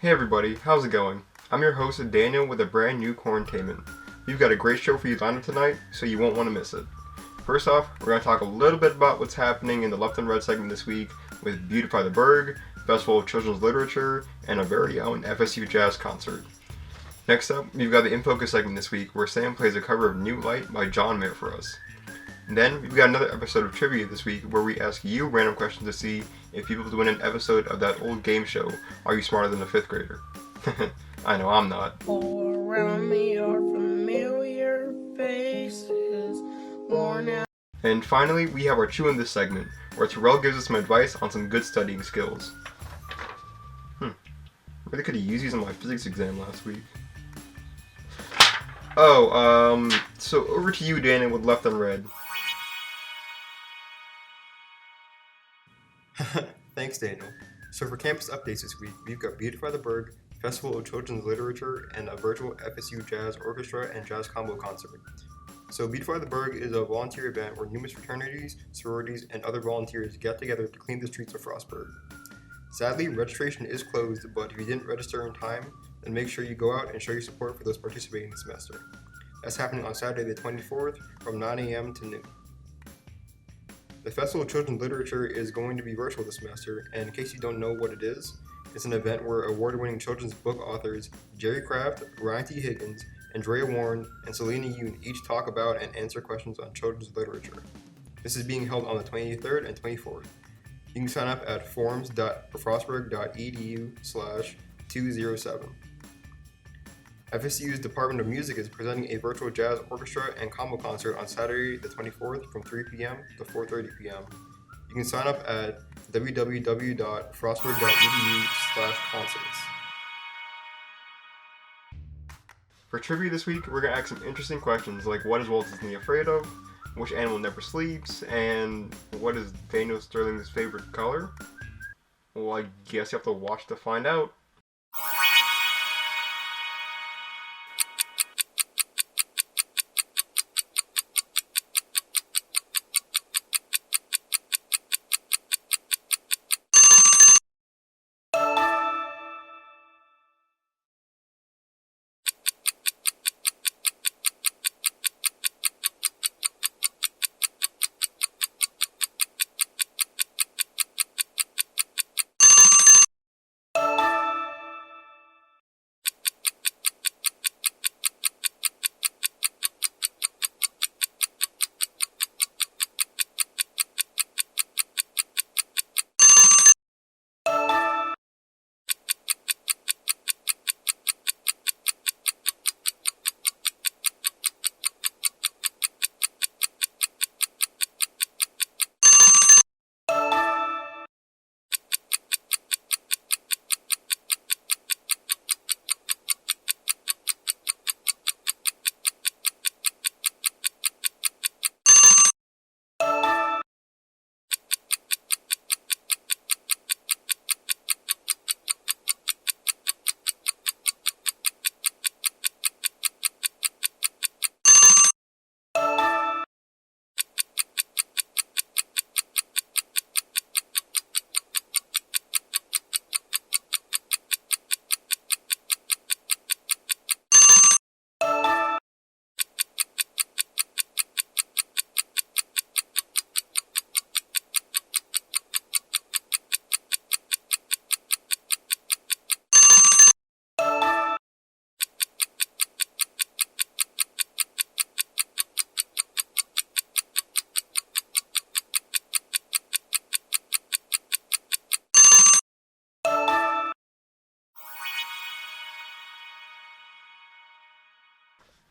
Hey everybody, how's it going? I'm your host Daniel with a brand new Quarentainment. We've got a great show for you lined up tonight, so you won't want to miss it. First off, we're going to talk a little bit about what's happening in the Left and Red segment this week with Beautify the Berg, Festival of Children's Literature, and a very own FSU Jazz concert. Next up, we've got the In Focus segment this week where Sam plays a cover of New Light by John Mayer for us. And then we've got another episode of Trivia this week where we ask you random questions to see if people win an episode of that old game show, Are You Smarter Than a Fifth Grader? I know I'm not. All around me are familiar faces, worn out. And finally, we have our Chew in this segment, where Terrell gives us some advice on some good studying skills. Really could have used these on my physics exam last week. So over to you, Daniel, with Left and Red. Thanks, Daniel. So for campus updates this week, we've got Beautify the Berg, Festival of Children's Literature, and a virtual FSU Jazz Orchestra and Jazz Combo concert. So Beautify the Berg is a volunteer event where numerous fraternities, sororities, and other volunteers get together to clean the streets of Frostburg. Sadly, registration is closed, but if you didn't register in time, then make sure you go out and show your support for those participating this semester. That's happening on Saturday the 24th from 9 a.m. to noon. The Festival of Children's Literature is going to be virtual this semester, and in case you don't know what it is, it's an event where award-winning children's book authors Jerry Craft, Ryan T. Higgins, Andrea Warren, and Selena Yoon each talk about and answer questions on children's literature. This is being held on the 23rd and 24th. You can sign up at forums.frostburg.edu/207. FSU's Department of Music is presenting a virtual jazz orchestra and combo concert on Saturday the 24th from 3 p.m. to 4:30 p.m. You can sign up at www.frostburg.edu/concerts. For trivia this week, we're going to ask some interesting questions like what is Walt Disney afraid of, which animal never sleeps, and what is Daniel Sterling's favorite color? Well, I guess you have to watch to find out.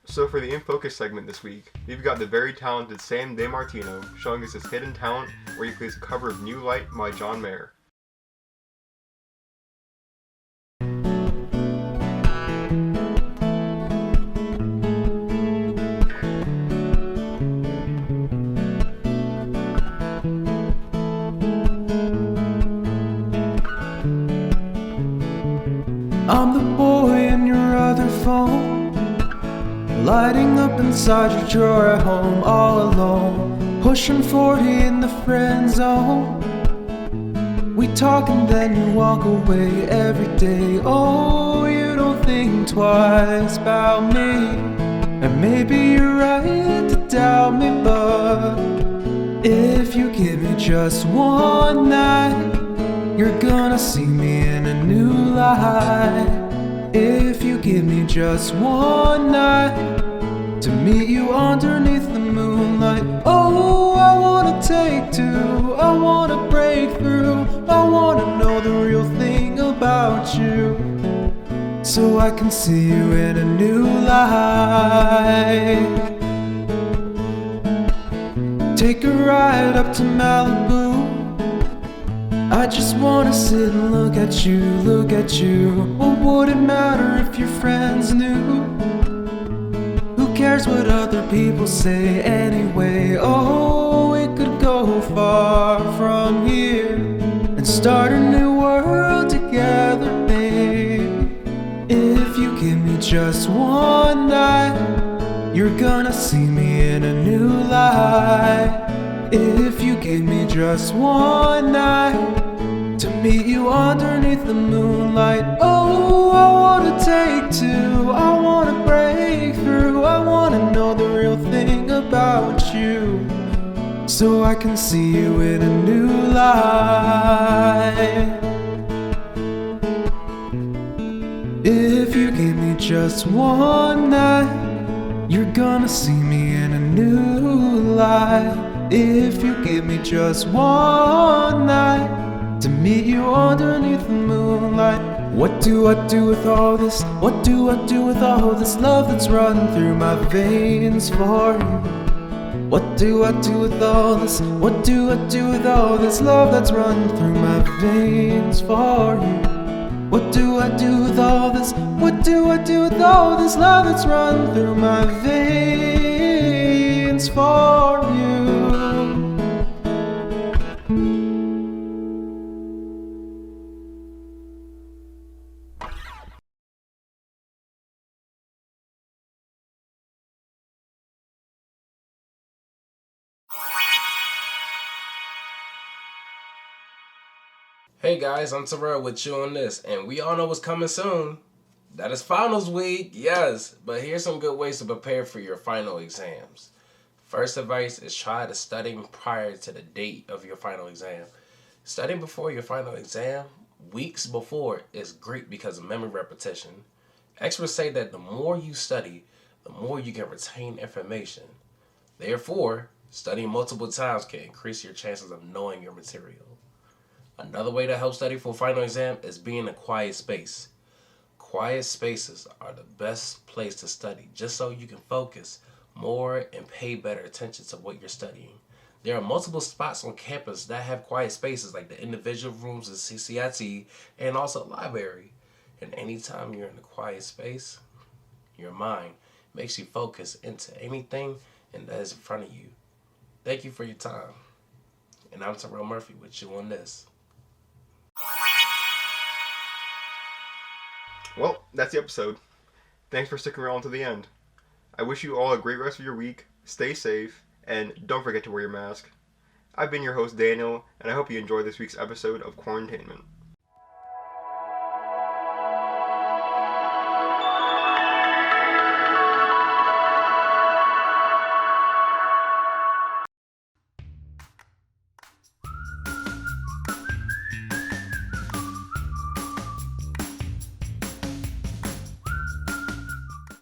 So for the In Focus segment this week, we've got the very talented Sam DeMartino showing us his hidden talent where he plays a cover of New Light by John Mayer. I'm the boy in your other phone, lighting up inside your drawer at home, all alone, pushing 40 in the friend zone. We talk and then you walk away every day. Oh, you don't think twice about me. And maybe you're right to doubt me, but if you give me just one night, you're gonna see me in a new light. If you give me just one night to meet you underneath the moonlight. Oh, I wanna take two, I wanna break through, I wanna know the real thing about you, so I can see you in a new light. Take a ride up to Malibu. I just wanna sit and look at you, look at you. What would it matter if your friends knew? Who cares what other people say anyway? Oh, we could go far from here and start a new world together, babe. If you give me just one night, you're gonna see me in a new light. If you gave me just one night to meet you underneath the moonlight. Oh, I wanna take two, I wanna break through, I wanna know the real thing about you, so I can see you in a new light. If you gave me just one night, you're gonna see me in a new light. If you give me just one night to meet you underneath the moonlight. What do I do with all this? What do I do with all this love that's running through my veins for you? What do I do with all this? What do I do with all this love that's running through my veins for you? What do I do with all this? What do I do with all this love that's running through my veins for you? Hey guys, I'm Terrell with you on this, and we all know what's coming soon. That is finals week, yes, but here's some good ways to prepare for your final exams. First advice is try to study prior to the date of your final exam. Studying before your final exam, weeks before, is great because of memory repetition. Experts say that the more you study, the more you can retain information. Therefore, studying multiple times can increase your chances of knowing your material. Another way to help study for final exam is being in a quiet space. Quiet spaces are the best place to study, just so you can focus more and pay better attention to what you're studying. There are multiple spots on campus that have quiet spaces, like the individual rooms in CCIT and also a library. And anytime you're in a quiet space, your mind makes you focus into anything and that is in front of you. Thank you for your time. And I'm Terrell Murphy with you on this. Well, that's the episode. Thanks for sticking around to the end. I wish you all a great rest of your week, stay safe, and don't forget to wear your mask. I've been your host, Daniel, and I hope you enjoyed this week's episode of Quarentainment.